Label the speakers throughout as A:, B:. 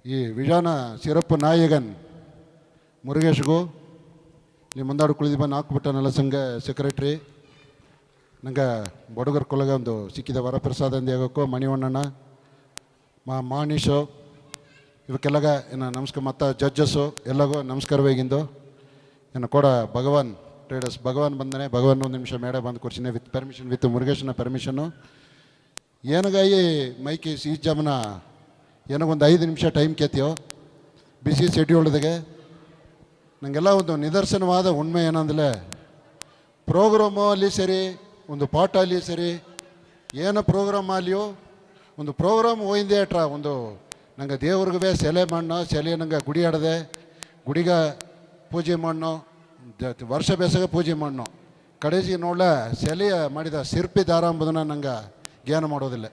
A: ಈ ವಿಜಾನ ಸಿರಪ್ಪು ನಾಯಕನ್ ಮುರುಗೇಶ್ಗೂ ಇಲ್ಲಿ ಮುಂದಾಡು ಕುಳಿದಿಬ್ಬ ನಾಲ್ಕು ನಲ ಸಂಘ ಸೆಕ್ರೆಟ್ರಿ ನಂಗೆ ಬಡುಗರ ಕೊಲಗ ಒಂದು ಸಿಕ್ಕಿದ ವರಪ್ರಸಾದ ಅಂದೇಗಕ್ಕೂ ಮಣಿವಣ್ಣನ ಮಾನೀಶು ಇವಕ್ಕೆಲ್ಲಗ ಇನ್ನು ನಮಸ್ಕಾರ ಮತ್ತು ಜಡ್ಜಸ್ಸು ಎಲ್ಲಗೂ ನಮಸ್ಕಾರವಾಗಿಂದು ಇನ್ನು ಕೂಡ ಭಗವಾನ್ ಟ್ರೇಡರ್ಸ್ ಭಗವಾನ್ ಬಂದನೆ ಭಗವಾನ್ ಒಂದು ನಿಮಿಷ ಮೇಡ ಬಂದು ಕೂರ್ಸಿನಿ ವಿತ್ ಪರ್ಮಿಷನ್ ವಿತ್ ಮುರುಗೇಶನ ಪರ್ಮಿಷನ್ನು ಏನಗಾಗಿ ಮೈಕಿ ಈ ಜಮನ ಏನಗೊಂದು 5 ನಿಮಿಷ ಟೈಮ್ ಕೇತೀಯೋ ಬಿಸಿ ಶೆಡ್ಯೂಲ್ದಾಗೆ ನನಗೆಲ್ಲ ಒಂದು ನಿದರ್ಶನವಾದ ಉಣ್ಮೆ ಏನಂದರೆ ಪ್ರೋಗ್ರಾಮು ಅಲ್ಲಿ ಸರಿ ಒಂದು ಪಾಠ ಅಲ್ಲಿ ಸರಿ ಏನೋ ಪ್ರೋಗ್ರಾಮ್ ಅಲ್ಲಿಯೋ ಒಂದು ಪ್ರೋಗ್ರಾಮ್ ಹೋಯಿಂದೆ ಅಟ್ರ ಒಂದು ನಂಗೆ ದೇವ್ರಿಗೂ ಸೆಲೆ ಮಾಡೋ ಸೆಲೆ ನಂಗೆ ಗುಡಿ ಆಡದೆ ಗುಡಿಗೆ ಪೂಜೆ ಮಾಡೋ ವರ್ಷ ಬೇಸಾಗ ಪೂಜೆ ಮಾಡೋ ಕಡೆಸಿ ನೋಡ್ಲ ಸೆಲೆಯ ಮಾಡಿದ ಸಿರ್ಪಿ ದಾರ ಎಂಬುದನ್ನು ನಂಗೆ ಜ್ಞಾನ ಮಾಡೋದಿಲ್ಲ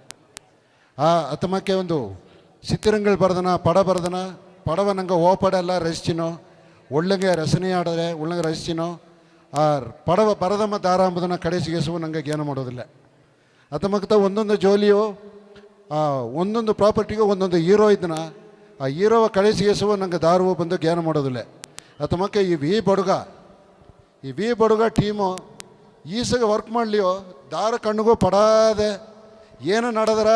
A: ಅತಮಕ್ಕೆ ಒಂದು ಚಿತ್ರಗಳು ಬರ್ದನ ಪಡ ಬರ್ದನ ಪಡವ ನಂಗೆ ಓಪಡೆಲ್ಲ ರಚಿಸಿನೋ ಒಳ್ಳೆಗೆ ರಚನೆ ಆಡದೆ ಒಳ್ಳೆಗೆ ರಚಿಸಿನೋ ಆ ಪಡವ ಬರದಮ್ಮ ದಾರ ಎಂಬುದನ್ನು ಕಡೆಸಿಗೆಸುವ ನಂಗೆ ಜ್ಞಾನ ಮಾಡೋದಿಲ್ಲ ಅತಮಕ್ತ ಒಂದೊಂದು ಜೋಲಿಯು ಒಂದೊಂದು ಪ್ರಾಪರ್ಟಿಗೂ ಒಂದೊಂದು ಹೀರೋ ಇದ್ದನ ಆ ಹೀರೋವ ಕಡೆಸಿಗೆಸುವ ನಂಗೆ ದಾರವು ಬಂದು ಜ್ಞಾನ ಮಾಡೋದಿಲ್ಲ ಅತಮಕ್ಕೆ ಈ ವಿ ಬಡುಗ ಟೀಮು ಈಸಗ ವರ್ಕ್ ಮಾಡಲಿಯೋ ದಾರ ಕಣ್ಣಿಗೂ ಪಡಾದೆ ಏನು ನಡೆದರ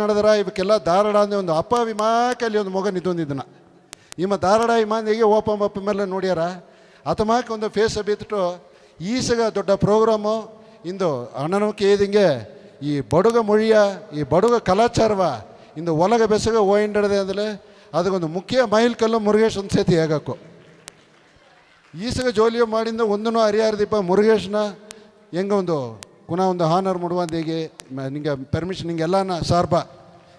A: ನಡೆದರ ಇವಕ್ಕೆಲ್ಲ ಧಾರವಾಡ ಅಂದರೆ ಒಂದು ಅಪ್ಪ ವಿಮಾಕಲ್ಲಿ ಒಂದು ಮಗ ನಿಂತೊಂದಿದ್ದನ ಇಮ್ಮ ಧಾರವಾಡ ವಿಮಾನಿಗೆ ಓಪಂಬಪ್ಪ ಮೇಲೆ ನೋಡ್ಯಾರ ಅತಮಾಕೆ ಒಂದು ಫೇಸ್ ಬಿಟ್ಟು ಈಸಗ ದೊಡ್ಡ ಪ್ರೋಗ್ರಾಮು ಇಂದು ಅಣ್ಣನಕ್ಕೆ ಏದಿಂಗೆ ಈ ಬಡುಗ ಮೊழிಯ ಈ ಬಡುಗ ಕಲಾಚಾರವ ಇಂದು ಒಲಗ ಬೆಸಗ ಓಯಿಂಡದೆ ಅಂದರೆ ಅದಕ್ಕೊಂದು ಮುಖ್ಯ ಮೈಲ್ ಕಲ್ಲು ಮುರುಗೇಶ್ ಒಂದು ಸೇತಿ ಹೇಗಕ್ಕು ಈಸಗ ಜೋಲಿಯೋ ಮಾಡಿಂದ ಒಂದೂ ಹರಿಯಾರದೀಪ ಮುರುಗೇಶ್ನ ಹೆಂಗೆ ಒಂದು ಪುನಃ ಒಂದು ಹಾನರ್ ಮುಡುವಂದಿಗೆ ನಿಂಗೆ ಪರ್ಮಿಷನ್ ನಿಂಗೆ ಎಲ್ಲನ ಸಾರ್ಬ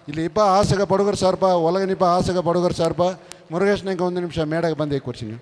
A: ಇಲ್ಲಿ ಇಬ್ಬ ಆಸಗ ಬಡುಗರ ಸಾರ್ಬ ಒಳಗನಿಬ್ಬ ಆಸಗ ಬಡುಗರ ಸಾರ್ಬ ಮುರುಗೇಶ್ ನಂಗೆ ಒಂದು ನಿಮಿಷ ಮೇಡಗೆ ಬಂದೆ ಕೂರ್ಸಿನಿ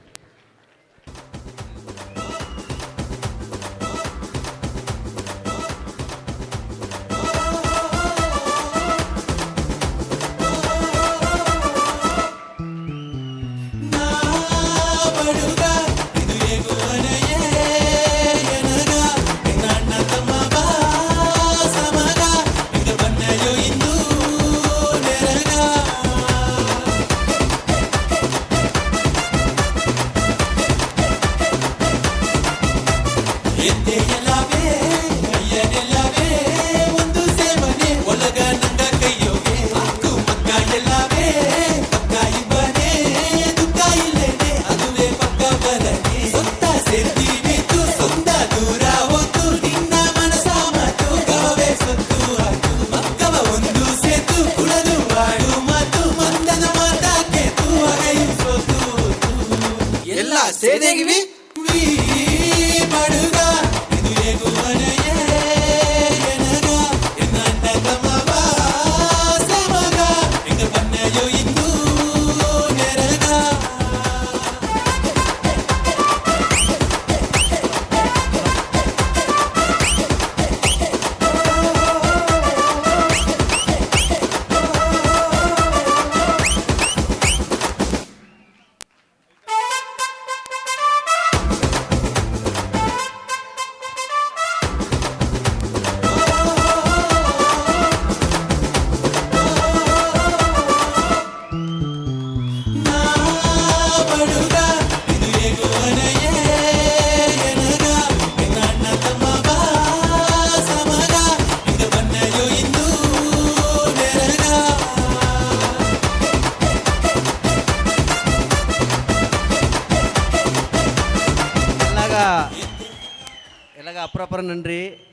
B: ಅಪ್ರಾಪರ ನನ್ರಿ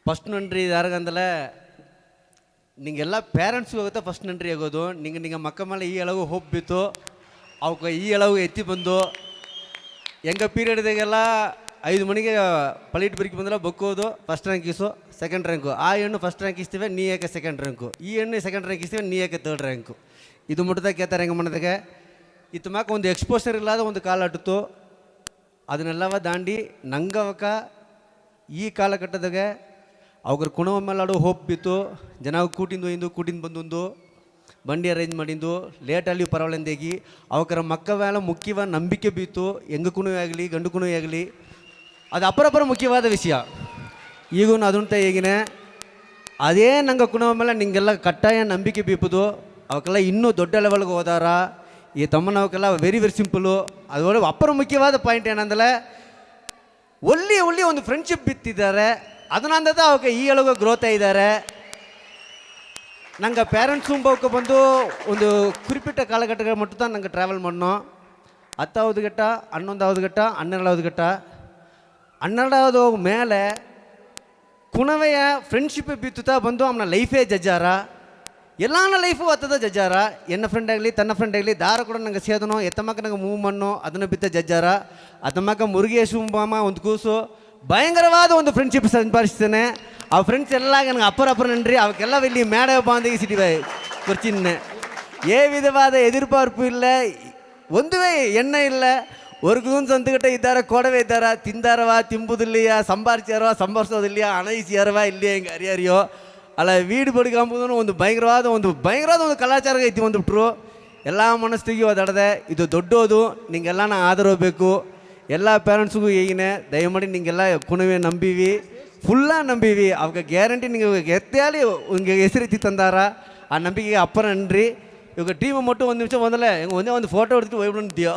B: ಫಸ್ಟ್ ನನ್ರಿ ಯಾರಿಗಂದಲೆ ನಿಂಗೆಲ್ಲ ಪೇರೆಂಟ್ಸ್ಗೆ ಹೋಗುತ್ತೆ ಫಸ್ಟ್ ನನ್ರಿ ಆಗೋದು ನಿಂಗೆ ಮಕ್ಕ ಮೇಲೆ ಈ ಎಳಗು ಹೋಗ್ಬಿತ್ತು ಅವಕ್ಕೆ ಈ ಎಳಗು ಎತ್ತಿ ಬಂದು ಹೆಂಗೆ ಪೀರಿಯಡ್ದಾಗೆಲ್ಲ 5 ಮಣಿಗೆ ಪಲೀಟ್ ಬರೀಕ್ ಬಂದ್ರೆ ಬಕ್ಕೋದು ಫಸ್ಟ್ ರ್ಯಾಂಕ್ ಇಸು ಸೆಕೆಂಡ್ ರ್ಯಾಂಕು ಆ ಹೆಣ್ಣು ಫಸ್ಟ್ ರ್ಯಾಂಕ್ ಇಸ್ತೀವಿ ನೀ ಯಾಕೆ ಸೆಕೆಂಡ್ ರ್ಯಾಂಕು ಈ ಹೆಣ್ಣು ಸೆಕೆಂಡ್ ರ್ಯಾಂಕ್ ಇಸ್ತೀವಿ ನೀ ಯಾಕೆ ಥರ್ಡ್ ರ್ಯಾಂಕು ಇದು ಮುಟ್ಟದಾಗ ಕೇಳ್ತಾರೆ ಹೆಂಗೆ ಮಾಡೋದಾಗೆ ಇತ್ತು ಮ್ಯಾಕೆ ಒಂದು ಎಕ್ಸ್ಪೋಸರ್ ಇಲ್ಲದ ಒಂದು ಕಾಲ ಅಟ್ಟಿತ್ತು ಅದನ್ನೆಲ್ಲವ ದಾಂಡಿ ನಂಗವಕ ಈ ಕಾಲಘಟ್ಟದಾಗೆ ಅವ್ರ ಕುಣವ ಮೇಲಾಡು ಹೋಪ್ ಬಿತ್ತು ಜನ ಕೂಟಿಂದ ಬಂದೊಂದು ಬಂಡಿ ಅರೇಂಜ್ ಮಾಡಿದ್ದು ಲೇಟಲ್ಲಿ ಪರವಳಿಂದಾಗಿ ಅವಕರ ಮಕ್ಕ ಮೇಲೆ ಮುಖ್ಯವಾದ ನಂಬಿಕೆ ಬೀತು ಹೆಂಗ ಕುಣವೇ ಆಗಲಿ ಗಂಡು ಕುಣವೇ ಆಗಲಿ ಅದು ಅಪರಪರ ಮುಖ್ಯವಾದ ವಿಷಯ ಈಗೂ ಅದನ್ನ ಹೇಗಿನೇ ಅದೇ ನಂಗೆ ಕುಣವ ಮೇಲೆ ನಿಂಗೆಲ್ಲ ಕಟ್ಟಾಯ ನಂಬಿಕೆ ಬೀಪುದು ಅವಕ್ಕೆಲ್ಲ ಇನ್ನೂ ದೊಡ್ಡ ಲೆವೆಲ್ಗೆ ಹೋದಾರ. ಈ ತಮ್ಮನವಕ್ಕೆಲ್ಲ ವೆರಿ ವೆರಿ ಸಿಂಪಲು. ಅದರೊಳಗೆ ಅಪ್ಪರ ಮುಖ್ಯವಾದ ಪಾಯಿಂಟ್ ಏನಂದರೆ ಒಳ್ಳೆಯ ಒಂದು ಫ್ರೆಂಡ್ಶಿಪ್ ಬಿತ್ತಿದ್ದಾರೆ. ಅದನ್ನಂದ ಅವಕ್ಕೆ ಈ ಒಳಗೆ ಗ್ರೋತ್ ಇದ್ದಾರೆ. ನಂಗೆ ಪೇರೆಂಟ್ಸ್ ಮುಂಬಕ್ಕೆ ಬಂದು ಒಂದು குறிப்பிட்ட காலகட்டங்கள் மட்டும் தான் நாங்கள் ட்ராவல் பண்ணோம். 10வது ಘಟ್ಟ, 11வது ಘಟ್ಟ, 12வது ಘಟ್ಟ. 12வது ಮೇಲೆ ಕುಣವೆಯ ಫ್ರೆಂಡ್ಶಿಪ್ ಬಿತ್ತುತ್ತಾ ಬಂದು ಅವನ ಲೈಫೇ ಜಜ್ಜಾರ. ಎಲ್ಲಾನ ಲೈಫು ಹತ್ತದ ಜಜ್ಜಾರ. ಎನ್ನ ಫ್ರೆಂಡ್ ಆಗಲಿ ತನ್ನ ಫ್ರೆಂಡ್ ಆಗಲಿ ದಾರ ಕೂಡ ನಂಗೆ ಸೇದನೋ ಎತ್ತಮ್ಮಕ್ಕ ನಂಗೆ ಮೂವ್ ಮಣ್ಣು ಅದನ್ನು ಬಿತ್ತ ಜಜ್ಜಾರ. ಅದಮ್ಮಕ್ಕ ಮುರುಗೇಶ್ ಮಾಮ ಒಂದು ಕೂಸು ಭಯಂಕರವಾದ ಒಂದು ಫ್ರೆಂಡ್ಶಿಪ್ ಸಂಪಾದಿಸ್ತೇನೆ. ಆ ಫ್ರೆಂಡ್ಸ್ ಎಲ್ಲ ನನಗೆ ಅಪ್ಪರ நன்றி. ಅವಕ್ಕೆಲ್ಲ ಇಲ್ಲಿ மேடை பாந்தி சிட்டிவை குறிச்சின்னு ஏ விதவாத எதிர்பார்ப்பு இல்லை, ಒಂದುವೇ ಎಣ್ಣೆ ಇಲ್ಲ. ஒரு ಕೂನ್ ಸಂತಗಟ್ಟ ಇದ್ದಾರೆ, ಕೊಡವೆ ಇದ್ದಾರೆ, ತಿಂದಾರವಾ ತಿಂಬುದಿಲ್ಲಯಾ, ಸಂಭಾರಿಸೋದಿಲ್ಲ, ಹಣ ಈಸಿಯಾರವಾ ಇಲ್ಲೇ ಹಿಂಗೆ ಅರಿಯೋ ಅಲ್ಲ. ವೀಡು ಬಡಿಗಂಬುದನ್ನು ಒಂದು ಭಯಂಕರವಾದ ಒಂದು ಕಲಾಚಾರ ಐತಿ ಬಂದುಬಿಟ್ರು. ಎಲ್ಲ ಮನಸ್ಸಿಗೆ ಅದಡದೆ ಇದು ದೊಡ್ಡೋದು. ನಿಂಗೆಲ್ಲ ಆದರ ಬೇಕು. ಎಲ್ಲ ಪೇರೆಂಟ್ಸ್ಗೂ ಈಗಿನೇ ದಯಮಾಡಿ ನಿಂಗೆಲ್ಲ ಕುಣವೆ ನಂಬೀವಿ, ಫುಲ್ಲಾக ನಂಬೀವಿ. அவங்க ಗ್ಯಾರಂಟಿ நீங்கள் எத்தையாலே உங்கள் ಹೆಸರು ತಂದಾರ. ಆ ನಂಬಿಕೆಗೆ ಅಪ್ಪರ நன்றி. இவங்க டீமை மட்டும் ಒಂದು ನಿಮಿಷ ಬಂದಲ್ಲ எங்கள் ಒಂದು ಫೋಟೋ எடுத்துட்டு போய்விடுன்ட்டியோ.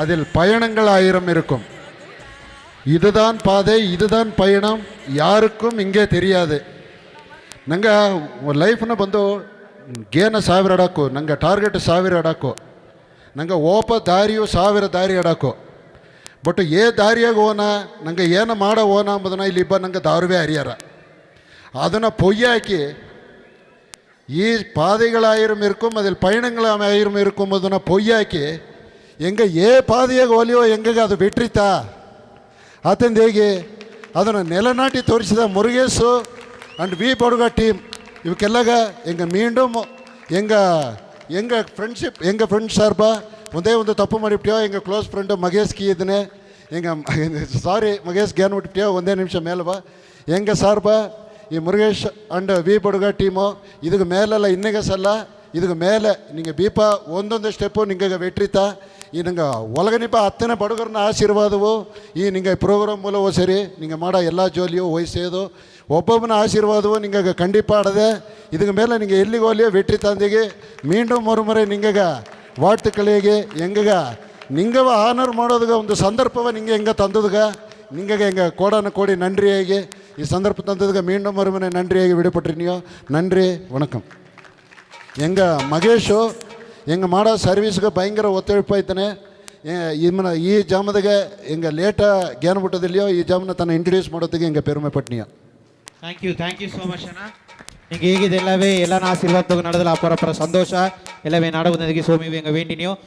A: அதில் பயணங்கள் 1000 இருக்கும். இதுதான் பாதை, இதுதான் பயணம், ಯಾರಕ್ಕೂ ಹಿಂಗೆ தெரியாது. ನಂಗೆ ಲೈಫ್ನ ಬಂದು ಗೇನ 1000 ಅಡಾಕು, ನಂಗೆ ಟಾರ್ಗೆಟ್ 1000 ಅಡಾಕು, ನಂಗೆ ಓಪ ದಾರಿಯು 1000 ದಾರಿ ಅಡಾಕು. ಬಟ್ ದಾರಿಯಾಗ ಹೋನ ನಂಗೆ ಏನು ಮಾಡೋ ಹೋನ ಅಂಬುದನ್ನ ಇಲ್ಲಿ ನಂಗೆ ದಾರುವೇ ಅರಿಯಾರ. ಅದನ್ನು பொய்யாக்கி ಈ பாதைகள் 1000 இருக்கும், அதில் பயணங்கள் 1000 இருக்கும் ಅದನ್ನು பொய்யாக்கி எங்கே பாதையாக ಒಲಿಯೋ ಹೆಂಗೆ ಅದು ಬಿಟ್ಟಿತ್ತಾ ಆತಂದು ಹೇಗೆ ಅದನ್ನು ನೆಲನಾಟಿ ತೋರಿಸಿದ ಮುರುಗೇಶು ಅಂಡ್ ವಿ ಬಡುಗ ಟೀಮ್ ಇವಕ್ಕೆಲ್ಲಾಗ எங்கள் மீண்டும் எங்கள் ஃப்ரெண்ட்ஷிப் எங்கள் ஃப்ரெண்ட்ஸ் சார்பா ಒಂದೇ ಒಂದು ತಪ್ಪು ಮಾಡಿಬಿಟ್ಯೋ. எங்கள் க்ளோஸ் ஃப்ரெண்டு மகேஷ்க்கு ಇದನ್ನೇ ಸಾರಿ ಮಗೇಶ್ ಗ್ಯಾನ್ ಬಿಟ್ಬಿಟ್ಯೋ, ಒಂದೇ ನಿಮಿಷ ಮೇಲೆ ಬಾ. எங்கள் சார்பா ಈ ಮುರುಗೇಶ್ ಅಂಡ್ ವಿ ಬಡುಗ ಟೀಮು ಇದಕ್ಕೆ ಮೇಲೆಲ್ಲ ಇನ್ನಿಗೆ ಸಲ್ಲ ಇದಕ್ಕೆ ಮೇಲೆ நீங்கள் ಬೀಪಾ ಒಂದೊಂದು ಸ್ಟೆಪ್ಪು ನಿಂಗೆ வெற்றித்தா. ಈ ನಂಗೆ ಒಳಗನಿಪ ಹತ್ತನೇ ಬಡುಗರನ್ನ ಆಶೀರ್ವಾದವು ಈ ನಿಂಗೆ ಪ್ರೋಗ್ರಾಮ್ ಮೂಲವೂ ಸರಿ ನಿಂಗೆ ಮಾಡೋ ಎಲ್ಲ ಜೋಲಿಯು ವಹಿಸೋದು ಒಬ್ಬೊಬ್ಬನ ಆಶೀರ್ವಾದವು ನಿಂಗೆ ಖಂಡಿತ ಆಡದೆ ಇದಕ್ಕೆ ಮೇಲೆ ನಿಂಗೆ ಎಲ್ಲಿಗೆ ಹೋಲಿಯೋ வெற்றி ತಂದಿಗೆ மீண்டும் ஒரு முறை ನಿಂಗೆಗ வாழ்த்துக்களிಗೆ ಹೆಂಗಗ ನಿಂಗವ ಆನರ್ ಮಾಡೋದಗ ಒಂದು ಸಂದರ್ಭವ ನಿಂಗೆ ಹೆಂಗೆ ತಂದದಗ ನಿಂಗೆ ಹೆಂಗೆ ಕೋಡಿ நன்றிಯಾಗಿ ಈ ಸಂದರ್ಭ ತಂದದಗ மீண்டும் ஒரு முறை நன்றிಯಾಗಿ விடுபட்டுறீனியோ. நன்றி, வணக்கம். எங்கள் ಮಗೇಶು ಹೆಂಗೆ ಮಾಡೋ ಸರ್ವೀಸ್ಗೆ ಭಯಂಕರ ಒತ್ತೊಳಪಾಯ್ತಾನೆ. ಈ ಜಾಮದಾಗೆ ಹೆಂಗೆ ಲೇಟ ಜ್ಞಾನ ಬಿಟ್ಟೋದಿಲ್ಲಯೋ ಈ ಜಾಮನ ತನ್ನ ಇಂಟ್ರೊಡ್ಯೂಸ್ ಮಾಡೋದಕ್ಕೆ ಹೆಂಗೆ ಪೆರುಮೆ ಪಟ್ನಿಯೋ.
C: ಥ್ಯಾಂಕ್ ಯು ಸೋ ಮಚ್ ಅಣ್ಣ. ಹಿಂಗೆ ಹೇಗಿದೆ ಎಲ್ಲವೇ ಎಲ್ಲ ಆಶೀರ್ವಾದ ನಡೆದಲ್ಲ ಅಪರ ಸಂತೋಷ ಎಲ್ಲವೇ ನಾಡಗುಂದಿಗೆ ಸೋಮಿ ಹೆಂಗೆ ವೇಂಟಿನಿಯೋ